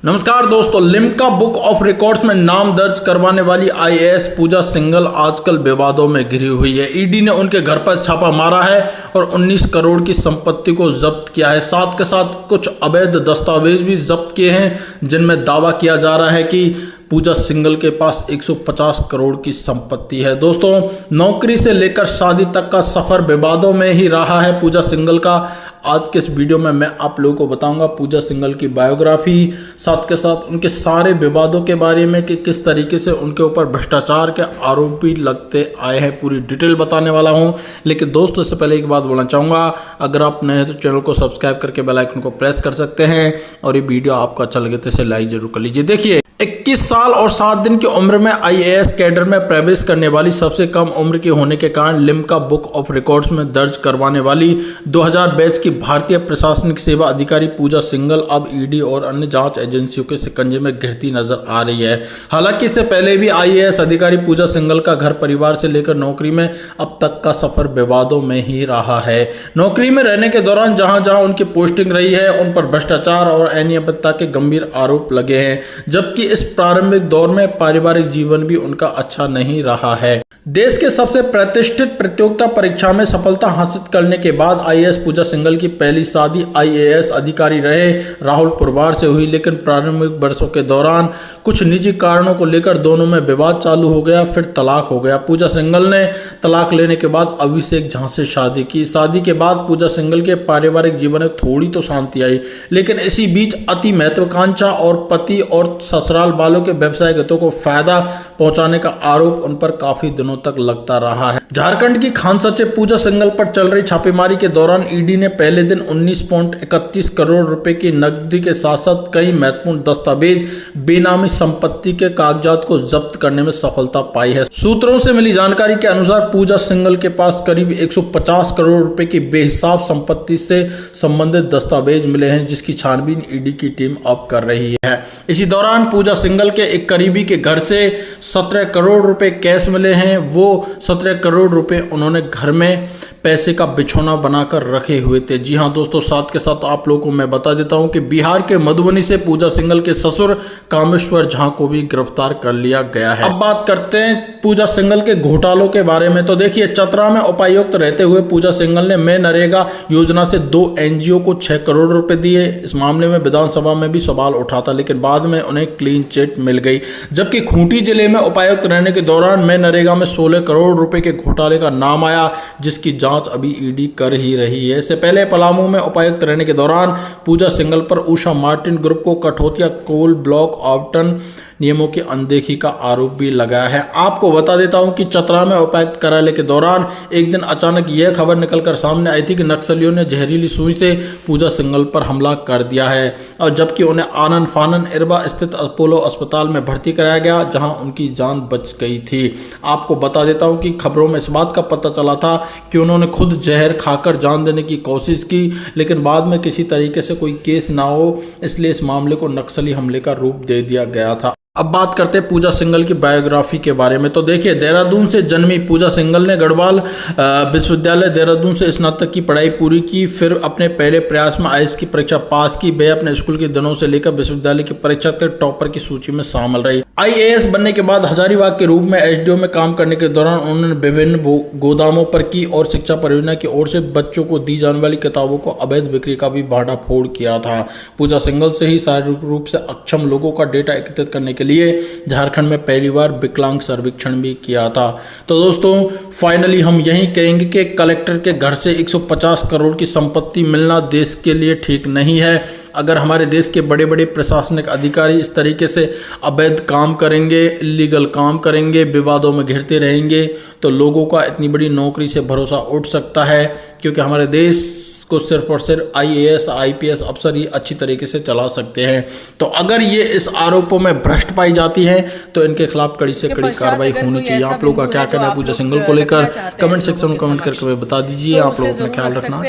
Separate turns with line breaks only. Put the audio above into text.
नमस्कार दोस्तों, Limca book of records में नाम दर्ज करवाने वाली आईएएस पूजा सिंघल आजकल विवादों में घिरी हुई है। ईडी ने उनके घर पर छापा मारा है और 19 करोड़ की संपत्ति को जब्त किया है। साथ के साथ कुछ अवैध दस्तावेज भी जब्त किए हैं, जिनमें दावा किया जा रहा है कि पूजा सिंघल के पास 150 करोड़ की संपत्ति है। दोस्तों, नौकरी से लेकर शादी तक का सफर विवादों में ही रहा है पूजा सिंघल का। आज के इस वीडियो में मैं आप लोगों को बताऊंगा पूजा सिंघल की बायोग्राफी, साथ के साथ उनके सारे विवादों के बारे में कि किस तरीके से उनके ऊपर भ्रष्टाचार के आरोप भी लगते आए हैं। पूरी डिटेल बताने वाला हूं। लेकिन दोस्तों, इससे पहले एक बात बोलना चाहूँगा, अगर आप नए हैं तो चैनल को सब्सक्राइब करके बेल आइकन को प्रेस कर सकते हैं और ये वीडियो आपको अच्छा लगे तो इसे लाइक जरूर कर लीजिए। देखिए, 21 साल और 7 दिन की उम्र में आईएएस कैडर में प्रवेश करने वाली सबसे कम उम्र की होने के कारण लिम्का बुक ऑफ रिकॉर्ड्स में दर्ज करवाने वाली 2000 बैच की भारतीय प्रशासनिक सेवा अधिकारी पूजा सिंघल अब ईडी और अन्य जांच एजेंसियों के शिकंजे में घिरती नजर आ रही है। हालांकि इससे पहले भी आईएएस अधिकारी पूजा सिंघल का घर परिवार से लेकर नौकरी में अब तक का सफर विवादों में ही रहा है। नौकरी में रहने के दौरान जहां जहां उनकी पोस्टिंग रही है, उन पर भ्रष्टाचार और अनियमितता के गंभीर आरोप लगे हैं, जबकि इस प्रारंभिक दौर में पारिवारिक जीवन भी उनका अच्छा नहीं रहा है। देश के सबसे प्रतिष्ठित प्रतियोगिता परीक्षा में सफलता हासिल करने के बाद आईएएस पूजा सिंघल की पहली शादी आईएएस अधिकारी रहे राहुल पुरवार से हुई, लेकिन प्रारंभिक वर्षों के दौरान कुछ निजी कारणों को लेकर दोनों में विवाद चालू हो गया, फिर तलाक हो गया। पूजा सिंघल ने तलाक लेने के बाद अभिषेक झा से शादी की। शादी के बाद पूजा सिंघल के पारिवारिक जीवन में थोड़ी तो शांति आई, लेकिन इसी बीच अति महत्वाकांक्षा और पति और ससुराल वालों के व्यवसायिक हितों को फायदा पहुंचाने का आरोप उन पर काफी दिनों तक लगता रहा है। झारखंड की खान सचिव पूजा सिंघल पर चल रही छापेमारी के दौरान ईडी ने पहले दिन 19.31 करोड़ रुपए की नकदी के साथ साथ कई महत्वपूर्ण दस्तावेज, बेनामी संपत्ति के कागजात को जब्त करने में सफलता पाई है। सूत्रों से मिली जानकारी के अनुसार पूजा सिंघल के पास करीब 150 करोड़ रुपए की बेहिसाब संपत्ति से संबंधित दस्तावेज मिले हैं, जिसकी छानबीन ईडी की टीम अब कर रही है। इसी दौरान पूजा सिंघल के एक करीबी के घर से 17 करोड़ रुपए कैश मिले हैं। वो 17 करोड़ रुपए उन्होंने घर में पैसे का बिछौना बनाकर रखे हुए थे। जी हां दोस्तों, साथ के साथ आप लोगों को मैं बता देता हूं कि बिहार के मधुबनी से पूजा सिंघल के ससुर कामेश्वर झा को भी गिरफ्तार कर लिया गया है। अब बात करते हैं पूजा सिंघल के घोटालों के बारे में। तो देखिए, चतरा में उपायुक्त रहते हुए पूजा सिंघल ने मैं नरेगा योजना से 2 एनजीओ को 6 करोड़ रुपए दिए। इस मामले में विधानसभा में भी सवाल उठा था, लेकिन बाद में उन्हें क्लीन चिट मिल गई। जबकि खूंटी जिले में उपायुक्त रहने के दौरान मैं नरेगा में 16 करोड़ रुपए के घोटाले का नाम आया, जिसकी जांच अभी ईडी कर ही रही है। इससे पहले पलामू में उपायुक्त रहने के दौरान पूजा सिंघल पर उषा मार्टिन ग्रुप को कठौतिया कोल ब्लॉक आवंटन नियमों की अनदेखी का आरोप भी लगाया है। आपको बता देता हूं कि चतरा में उपायुक्त कार्यालय के दौरान एक दिन अचानक यह खबर निकलकर सामने आई थी कि नक्सलियों ने जहरीली सुई से पूजा सिंघल पर हमला कर दिया है, और जबकि उन्हें आनन फानन इरबा स्थित अपोलो अस्पताल में भर्ती कराया गया, जहां उनकी जान बच गई थी। आपको बता देता हूं कि खबरों में इस बात का पता चला था कि उन्होंने खुद जहर खाकर जान देने की कोशिश की, लेकिन बाद में किसी तरीके से कोई केस ना हो, इसलिए इस मामले को नक्सली हमले का रूप दे दिया गया था। अब बात करते हैं पूजा सिंघल की बायोग्राफी के बारे में। तो देखिए, देहरादून से जन्मी पूजा सिंघल ने गढ़वाल विश्वविद्यालय देहरादून से स्नातक की पढ़ाई पूरी की। फिर अपने पहले प्रयास में आईएएस की परीक्षा पास की। वे अपने स्कूल के दिनों से लेकर विश्वविद्यालय की परीक्षा तक टॉपर की सूची में शामिल रही। आईएएस बनने के बाद हजारीबाग के रूप में एसडीओ में काम करने के दौरान उन्होंने विभिन्न गोदामों पर की और शिक्षा परियोजना की ओर से बच्चों को दी जाने वाली किताबों को अवैध बिक्री का भी भांडाफोड़ किया था। पूजा सिंघल से ही शारीरिक रूप से अक्षम लोगों का डेटा एकत्रित करने के लिए झारखंड में पहली बार विकलांग सर्वेक्षण भी किया था। तो दोस्तों, फाइनली हम यही कहेंगे कि कलेक्टर के घर से 150 करोड़ की संपत्ति मिलना देश के लिए ठीक नहीं है। अगर हमारे देश के बड़े बड़े प्रशासनिक अधिकारी इस तरीके से अवैध काम करेंगे, इलीगल काम करेंगे, विवादों में घिरते रहेंगे, तो लोगों का इतनी बड़ी नौकरी से भरोसा उठ सकता है, क्योंकि हमारे देश को सिर्फ और सिर्फ आईएएस आईपीएस अफसर ही अच्छी तरीके से चला सकते हैं। तो अगर ये इस आरोपों में भ्रष्ट पाई जाती है तो इनके खिलाफ कड़ी से कड़ी कार्रवाई होनी चाहिए। आप लोगों का क्या कहना है पूजा सिंघल को लेकर? कमेंट सेक्शन में कमेंट करके बता दीजिए। आप लोग अपना ख्याल रखना।